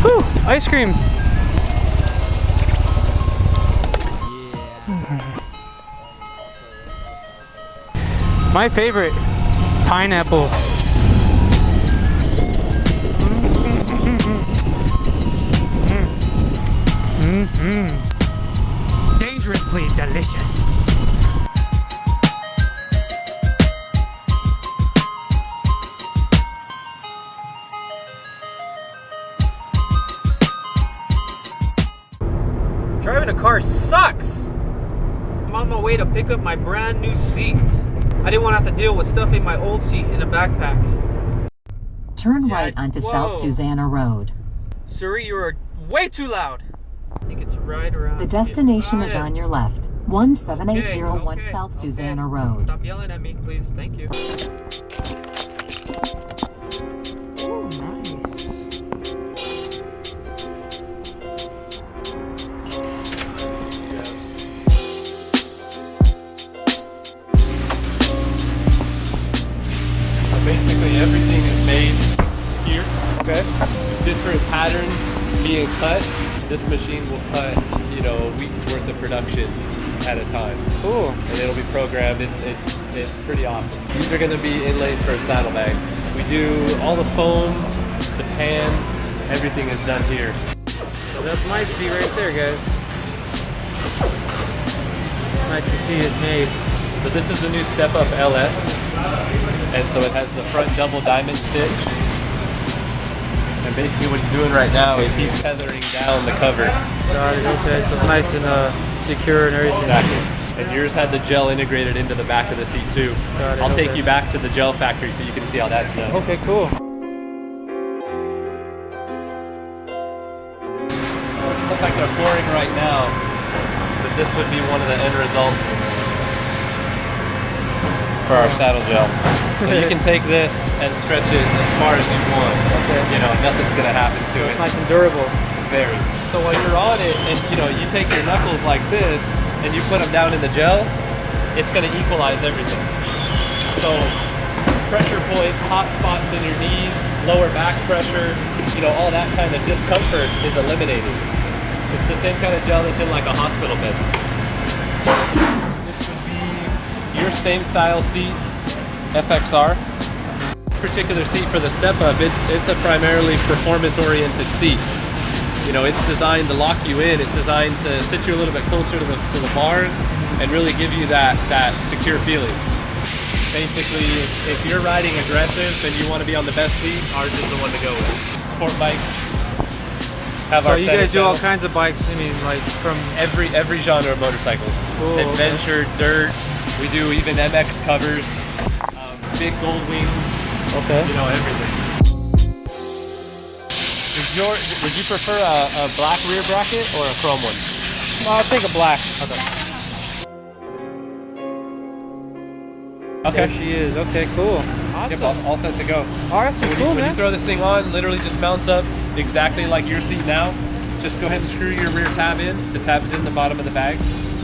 Whew, ice cream. My favorite, pineapple. Dangerously delicious. Driving a car sucks. I'm on my way to pick up my brand new seat. I didn't want to have to deal with stuff in my old seat in a backpack. Turn right onto South Susanna Road. Siri, you are way too loud. I think it's right around. The destination is on your left. 17801 Okay, South Susanna Road. Stop yelling at me, please. Thank you. Oh, nice. Basically everything is made here. Okay. Different patterns being cut. This machine will cut, you know, a week's worth of production at a time. Cool. And it'll be programmed. It's pretty awesome. These are going to be inlays for saddlebags. We do all the foam, the pan, everything is done here. So that's my seat right there, guys. Nice to see it made. So this is the new Step-Up LS. And so it has the front double diamond stitch. And basically what he's doing right now is he's feathering down the cover. Got it, okay. So it's nice and secure and everything. Exactly. And yours had the gel integrated into the back of the seat too. Got it, I'll take okay. you back to the gel factory so you can see how that's done. Okay, cool. Looks like they're pouring right now, but this would be one of the end results for our saddle gel. So you can take this and stretch it as far as you want. Okay. You know, nothing's gonna happen to it. It's nice and durable. Very. So while you're on it, and you know, you take your knuckles like this, and you put them down in the gel, it's gonna equalize everything. So pressure points, hot spots in your knees, lower back pressure, you know, all that kind of discomfort is eliminated. It's the same kind of gel that's in like a hospital bed. This would be your same style seat, FXR. This particular seat for the Step-Up, it's a primarily performance-oriented seat. You know, it's designed to lock you in. It's designed to sit you a little bit closer to the bars and really give you that secure feeling. Basically, if you're riding aggressive and you want to be on the best seat, ours is the one to go with. Sport bikes have our. So you guys do all kinds of bikes. I mean, like from every genre of motorcycles. Cool, Adventure, dirt. We do even MX covers, big gold wings. Okay. You know, everything. Would you prefer a black rear bracket or a chrome one? Well, I'll take a black. Okay. There she is. Okay, cool. Awesome. Yep, all set to go. Awesome, When, cool, when man. you throw this thing on, literally just mounts up exactly like your seat now. Just go ahead and screw your rear tab in. The tab's in the bottom of the bag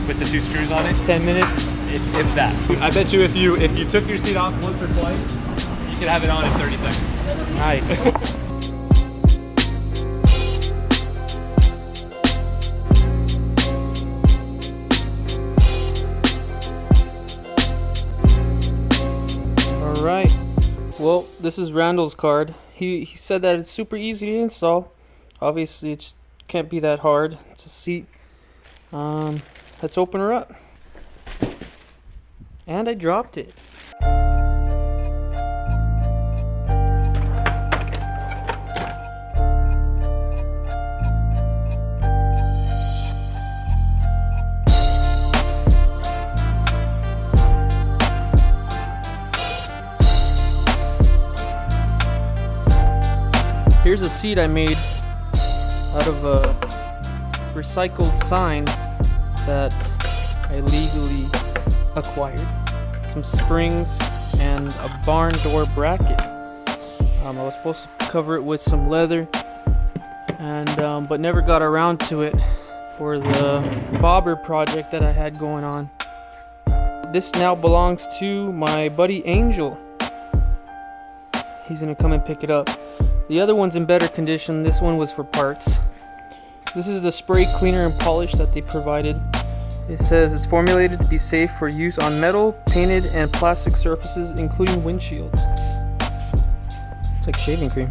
with the 2 screws on it. 10 minutes. If that. I bet you if you took your seat off once or twice, you could have it on in 30 seconds. Nice. All right. Well, this is Randall's card. He said that it's super easy to install. Obviously, it just can't be that hard. It's a seat. Let's open her up. And I dropped it. Here's a seat I made out of a recycled sign that I legally acquired. Some springs and a barn door bracket. I was supposed to cover it with some leather, and but never got around to it for the bobber project that I had going on. This now belongs to my buddy Angel. He's gonna come and pick it up. The other one's in better condition. This one was for parts. This is the spray cleaner and polish that they provided. It says it's formulated to be safe for use on metal, painted, and plastic surfaces, including windshields. It's like shaving cream.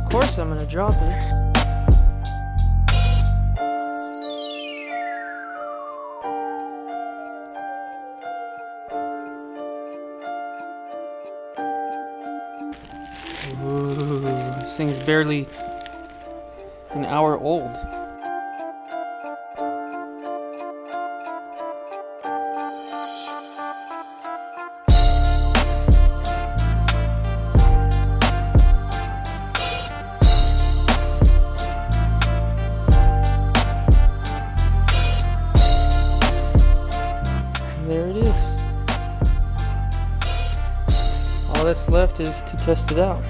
Of course I'm gonna drop it. Ooh, this thing's barely an hour old. And there it is. All that's left is to test it out.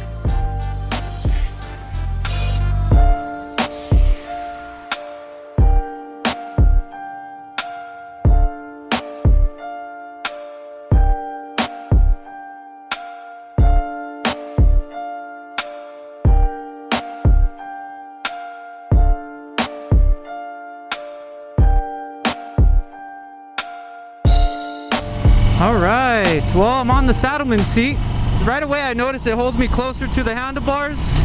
Alright, well, I'm on the Saddlemen seat. Right away I noticed it holds me closer to the handlebars.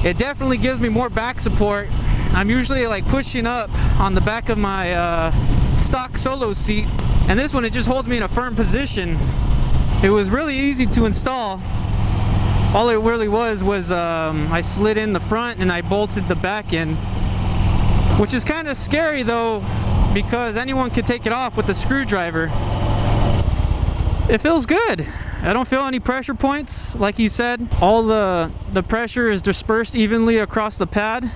It definitely gives me more back support. I'm usually like pushing up on the back of my stock solo seat, and this one, it just holds me in a firm position. It was really easy to install. All it really was I slid in the front and I bolted the back in, which is kind of scary though, because anyone could take it off with a screwdriver. It feels good. I don't feel any pressure points, like he said. All the pressure is dispersed evenly across the pad.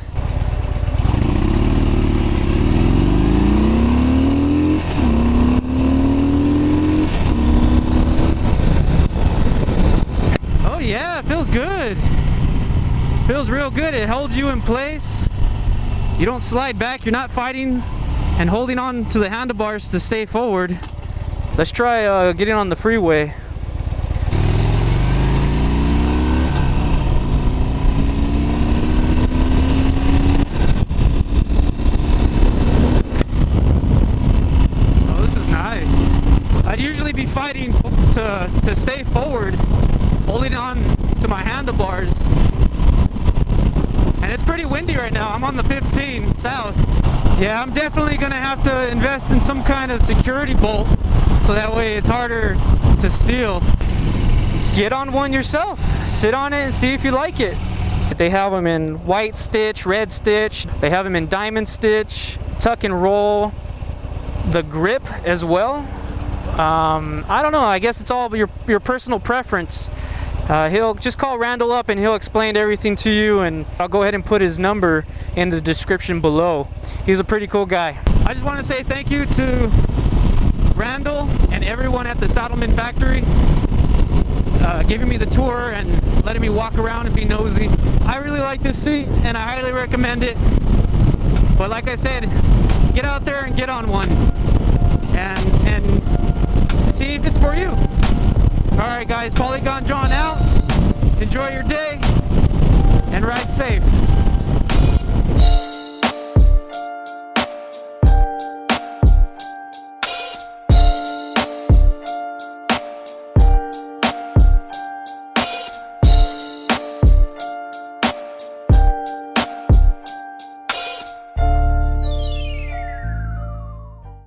Oh yeah, it feels good. Feels real good. It holds you in place. You don't slide back. You're not fighting and holding on to the handlebars to stay forward. Let's try getting on the freeway. Oh, this is nice. I'd usually be fighting to stay forward, holding on to my handlebars. And it's pretty windy right now. I'm on the 15 south. Yeah, I'm definitely gonna have to invest in some kind of security bolt, so that way it's harder to steal. Get on one yourself. Sit on it and see if you like it. They have them in white stitch, red stitch. They have them in diamond stitch, tuck and roll. The grip as well. I don't know. I guess it's all your personal preference. He'll just call Randal up and he'll explain everything to you, and I'll go ahead and put his number in the description below. He's a pretty cool guy. I just want to say thank you to Randal and everyone at the Saddlemen factory, giving me the tour and letting me walk around and be nosy. I really like this seat and I highly recommend it. But like I said, get out there and get on one and see if it's for you. Alright guys, Polygon John out. Enjoy your day and ride safe.